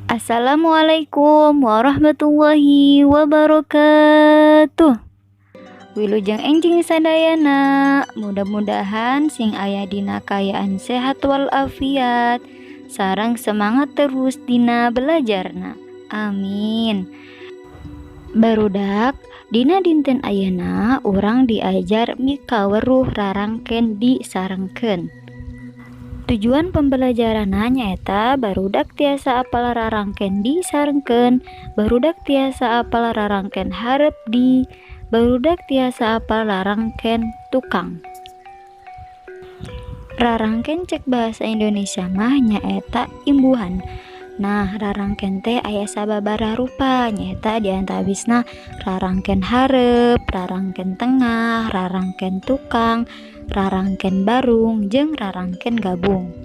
Assalamualaikum warahmatullahi wabarakatuh. Wilujeng enjing sadayana, mudah-mudahan sing aya dina kaayaan sehat walafiat sareng semangat terus dina belajarna. Amin. Barudak dina dinten ayeuna urang diajar mikaweruh rarangken disarengkeun. Tujuan pembelajaranna nyaeta barudak tiasa apal rarangken disarengkeun, barudak tiasa apal rarangken hareup di, barudak tiasa apal rarangken tukang. Rarangken cek bahasa Indonesia mah nyaeta imbuhan. Nah, rarangken teh aya sababaraha rupa, nyaeta diantarabisna rarangken hareup, rarangken tengah, rarangken tukang, rarangken barung, jeung rarangken gabung.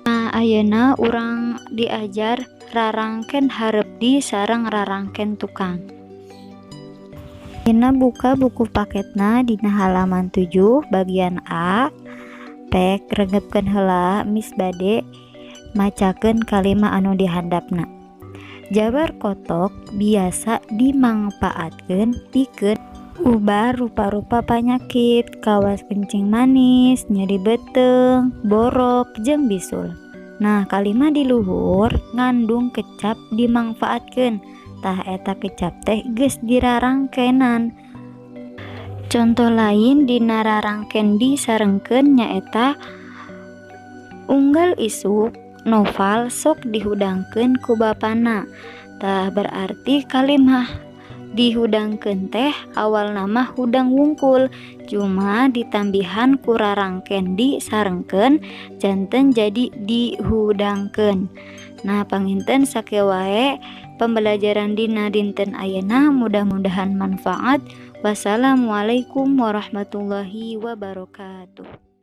Nah, ayeuna urang diajar rarangken hareup di sareng rarangken tukang. Ayeuna buka buku paketna dina halaman 7 bagian A. Pek regepkeun heula Miss bade macakeun kalimah anu dihandapna. Jabar kotok biasa dimangpaatkeun pikeun ubah rupa-rupa panyakit kawas kencing manis, nyeri beuteung, borok, jeung bisul. Nah, kalimah di luhur ngandung kecap dimangfaatkeun. Tah eta kecap teh geus dirarangkenan. Contoh lain dina rarangken disarengkeun nyaeta unggal isuk Noval sok dihudangkeun ku bapana. Tah berarti kalimah dihudangkeun teh awal nama hudang wungkul, cuma ditambihan ku rarangken disarengkeun janten jadi dihudangkeun. Nah, panginten sakieu wae pembelajaran dina dinten ayeuna, mudah-mudahan manfaat. Wassalamualaikum warahmatullahi wabarakatuh.